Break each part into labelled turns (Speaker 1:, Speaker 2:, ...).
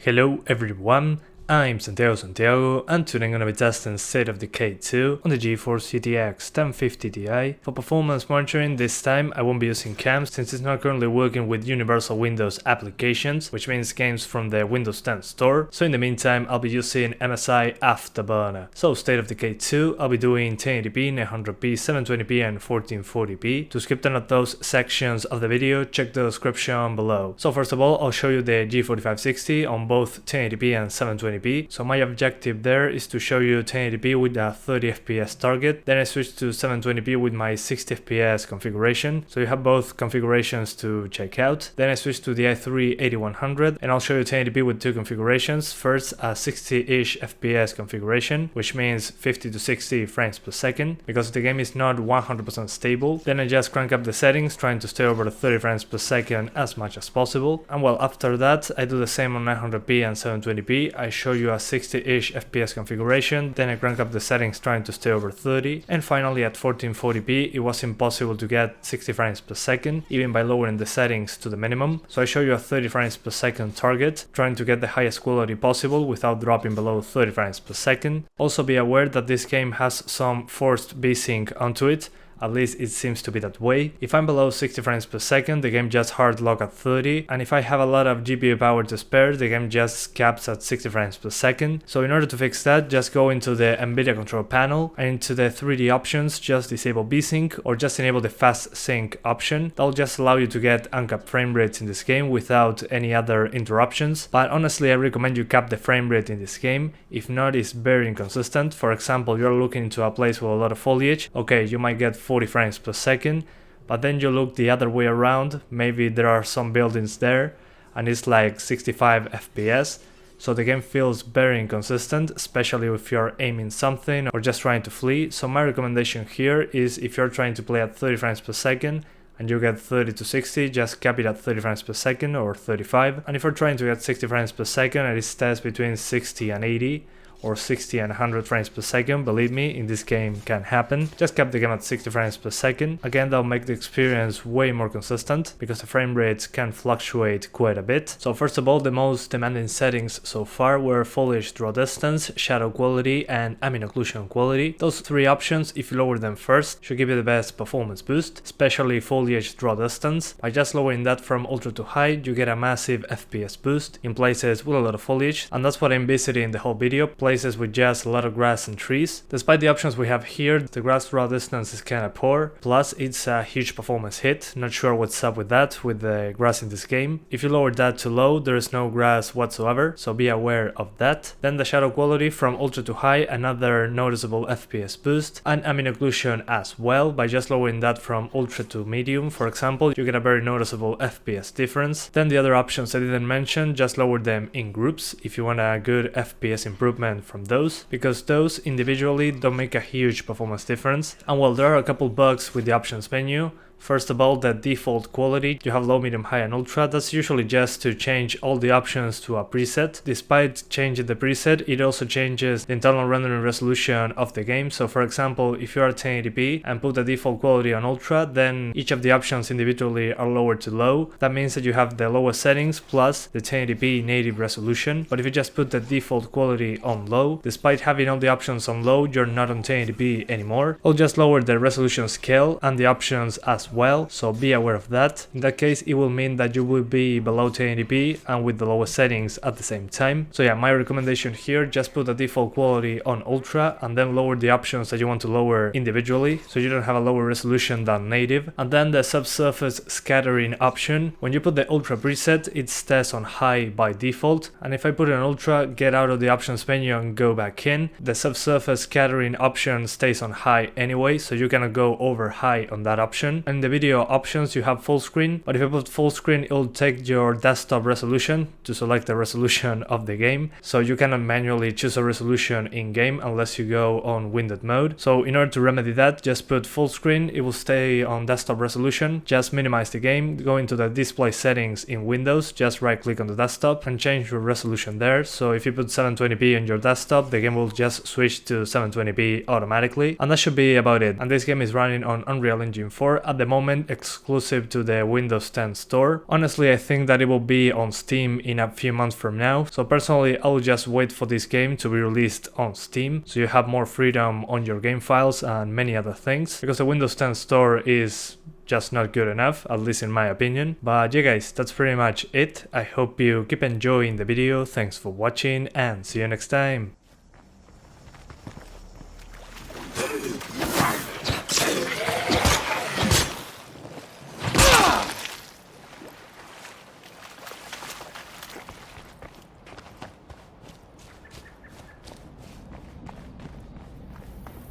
Speaker 1: Hello everyone, I'm Santiago, and today I'm gonna be testing State of Decay 2 on the GeForce GTX 1050 Ti. For performance monitoring, this time I won't be using cams since it's not currently working with universal Windows applications, which means games from the Windows 10 store. So in the meantime, I'll be using MSI Afterburner. So State of Decay 2, I'll be doing 1080p, 900p, 720p and 1440p. To skip none of those sections of the video, check the description below. So first of all, I'll show you the G4560 on both 1080p and 720p. So my objective there is to show you 1080p with a 30 FPS target. Then I switch to 720p with my 60 FPS configuration. So you have both configurations to check out. Then I switch to the i3 8100 and I'll show you 1080p with two configurations. First, a 60-ish FPS configuration, which means 50 to 60 frames per second, because the game is not 100% stable. Then I just crank up the settings, trying to stay over the 30 frames per second as much as possible. And well, after that, I do the same on 900p and 720p. I show you a 60-ish FPS configuration, then I crank up the settings trying to stay over 30, and finally at 1440p it was impossible to get 60 frames per second, even by lowering the settings to the minimum. So I show you a 30 frames per second target, trying to get the highest quality possible without dropping below 30 frames per second. Also be aware that this game has some forced Vsync onto it. At least it seems to be that way. If I'm below 60 frames per second, the game just hard lock at 30, and if I have a lot of GPU power to spare, the game just caps at 60 frames per second. So in order to fix that, just go into the NVidia Control Panel, and into the 3D options, just disable Vsync or just enable the fast sync option. That'll just allow you to get uncapped frame rates in this game without any other interruptions. But honestly, I recommend you cap the frame rate in this game. If not, it's very inconsistent. For example, you're looking into a place with a lot of foliage, okay, you might get 40 frames per second, but then you look the other way around, maybe there are some buildings there and it's like 65 FPS, so the game feels very inconsistent, especially if you're aiming something or just trying to flee. So my recommendation here is, if you're trying to play at 30 frames per second and you get 30 to 60, just cap it at 30 frames per second or 35, and if you're trying to get 60 frames per second, it is test between 60 and 80 or 60 and 100 frames per second. Believe me, in this game can happen. Just cap the game at 60 frames per second. Again, that'll make the experience way more consistent because the frame rates can fluctuate quite a bit. So first of all, the most demanding settings so far were Foliage Draw Distance, Shadow Quality and Ambient Occlusion Quality. Those three options, if you lower them first, should give you the best performance boost, especially Foliage Draw Distance. By just lowering that from ultra to high, you get a massive FPS boost in places with a lot of foliage, and that's what I'm visiting the whole video. Places with just a lot of grass and trees. Despite the options we have here, the grass draw distance is kinda poor, plus it's a huge performance hit. Not sure what's up with that, with the grass in this game. If you lower that to low, there is no grass whatsoever, so be aware of that. Then the shadow quality from ultra to high, another noticeable FPS boost, and ambient occlusion as well. By just lowering that from ultra to medium, for example, you get a very noticeable FPS difference. Then the other options I didn't mention, just lower them in groups if you want a good FPS improvement from those, because those individually don't make a huge performance difference. And well, there are a couple bugs with the options menu. First of all, the default quality, you have low, medium, high and ultra. That's usually just to change all the options to a preset. Despite changing the preset, it also changes the internal rendering resolution of the game. So for example, if you are 1080p and put the default quality on ultra, then each of the options individually are lowered to low. That means that you have the lowest settings plus the 1080p native resolution. But if you just put the default quality on low, despite having all the options on low, you're not on 1080p anymore. I'll just lower the resolution scale and the options as well, so be aware of that. In that case, it will mean that you will be below 1080p and with the lowest settings at the same time. So yeah, my recommendation here, just put the default quality on ultra and then lower the options that you want to lower individually, so you don't have a lower resolution than native. And then the subsurface scattering option, when you put the ultra preset, it stays on high by default, and if I put it on ultra, get out of the options menu and go back in, the subsurface scattering option stays on high anyway, so you cannot go over high on that option. And the video options, you have full screen, but if you put full screen, it will take your desktop resolution to select the resolution of the game, so you cannot manually choose a resolution in game unless you go on windowed mode. So in order to remedy that, just put full screen, it will stay on desktop resolution. Just minimize the game, go into the display settings in Windows, just right click on the desktop and change your resolution there. So if you put 720p on your desktop, the game will just switch to 720p automatically, and that should be about it. And this game is running on Unreal Engine 4 at the moment exclusive to the Windows 10 store. Honestly, I think that it will be on Steam in a few months from now, so personally I'll just wait for this game to be released on Steam, so you have more freedom on your game files and many other things, because the Windows 10 store is just not good enough, at least in my opinion. But yeah guys, that's pretty much it. I hope you keep enjoying the video, thanks for watching and see you next time.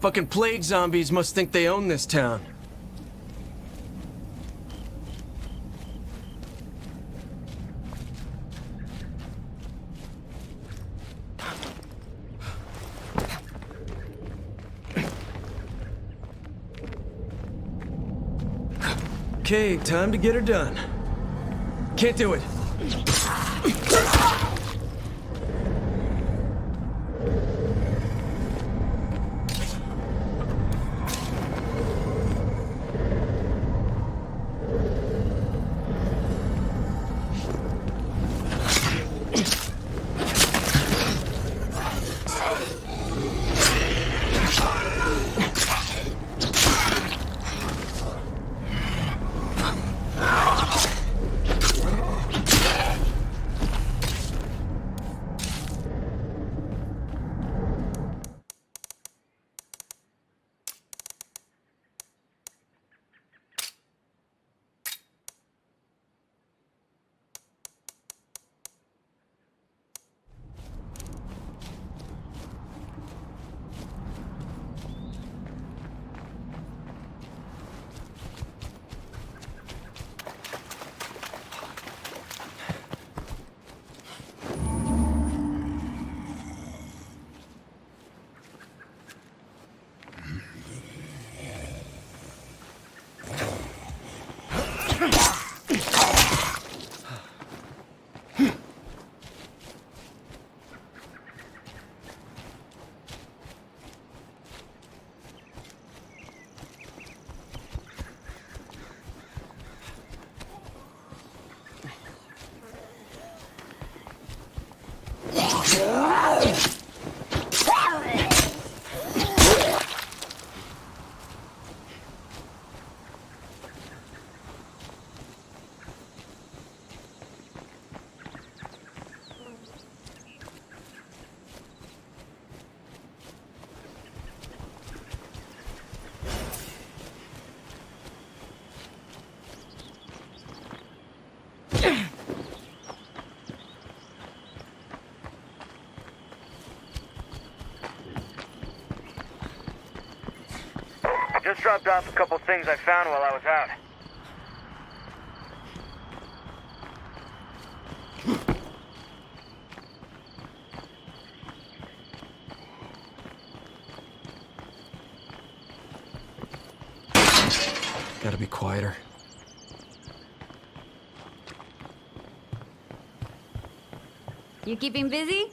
Speaker 2: Fucking plague zombies must think they own this town. Okay, time to get her done. Can't do it.
Speaker 3: Just dropped off a couple things I found while I was out.
Speaker 2: Gotta be quieter.
Speaker 4: You keeping busy?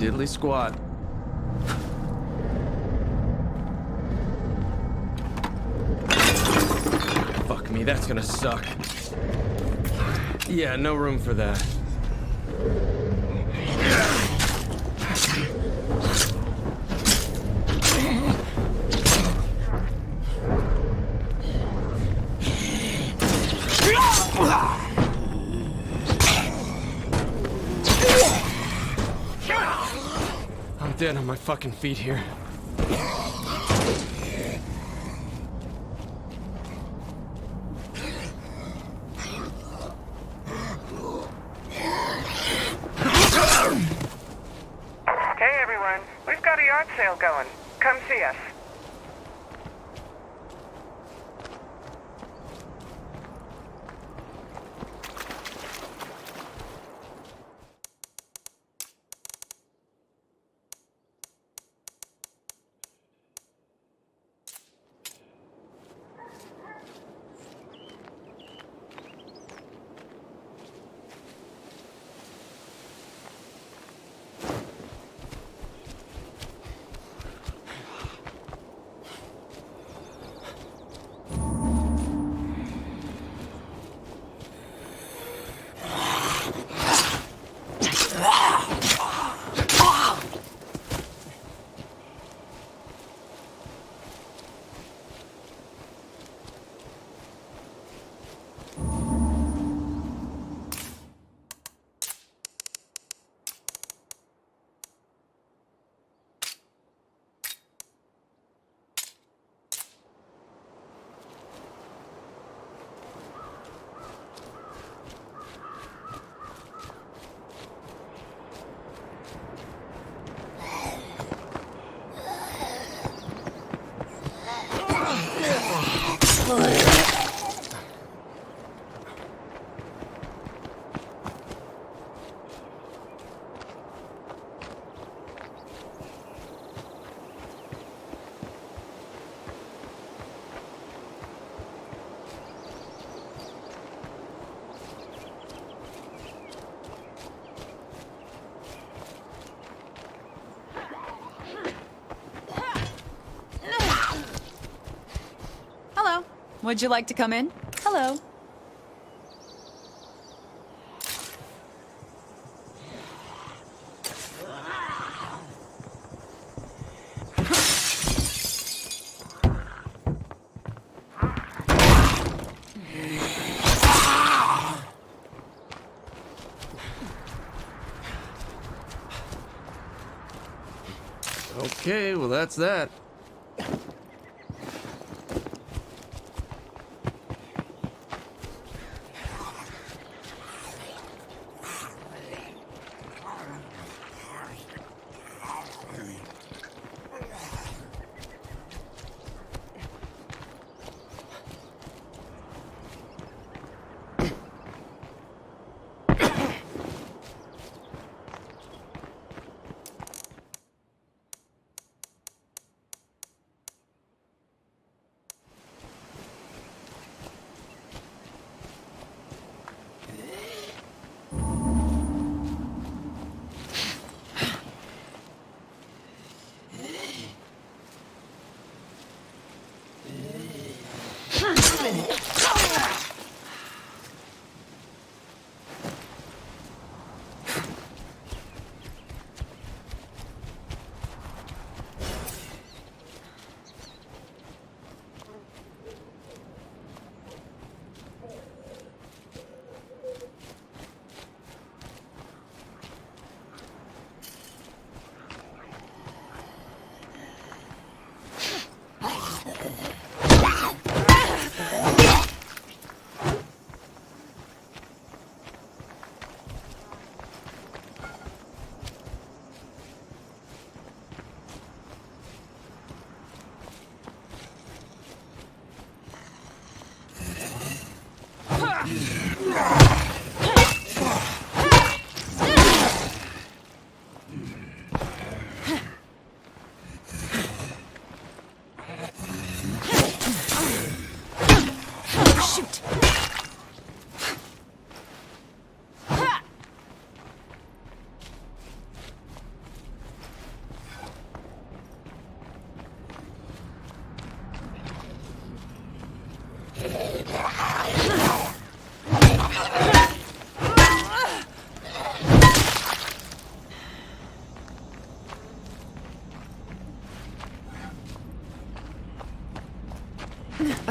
Speaker 2: diddly squat. Fuck me, that's gonna suck. Yeah, no room for that. I'm dead on my fucking feet here.
Speaker 3: Hey everyone, we've got a yard sale going. Come see us.
Speaker 5: Would you like to come in? Hello.
Speaker 2: Okay, well that's that.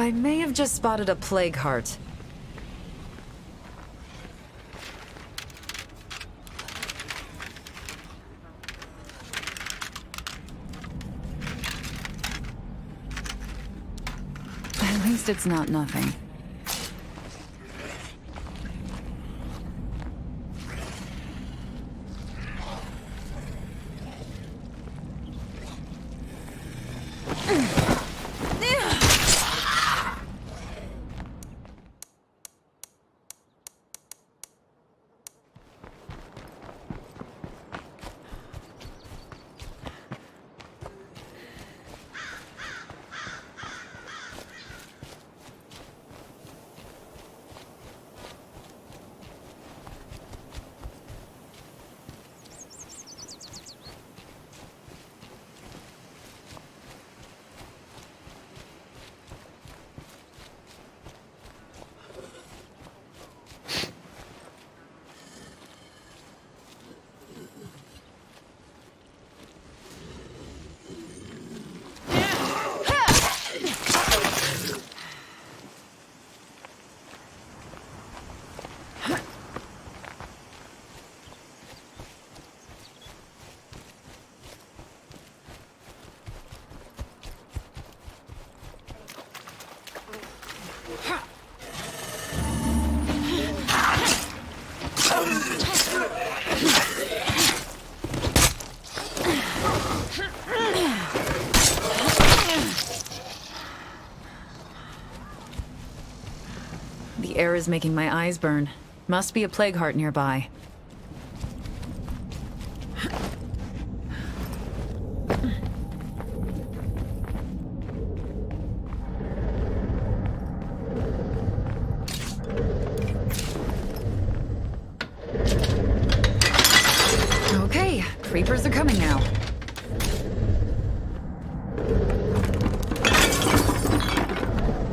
Speaker 6: I may have just spotted a plague heart. At least it's not nothing. The air is making my eyes burn. Must be a plague heart nearby. Okay, creepers are coming now.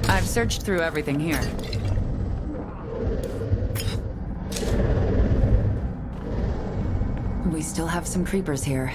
Speaker 6: I've searched through everything here. We still have some creepers here.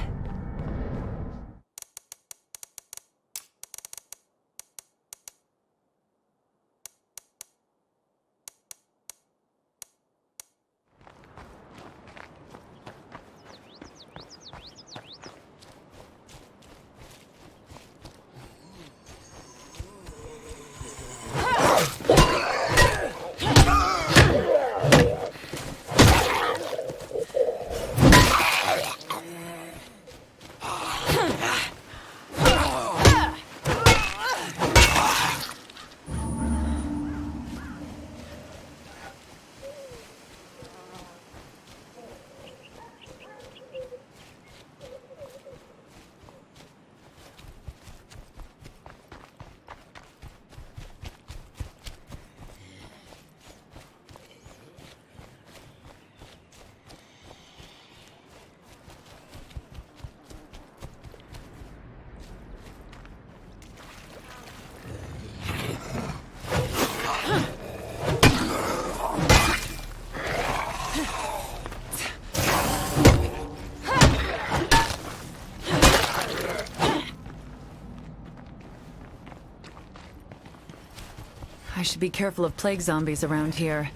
Speaker 6: I should be careful of plague zombies around here.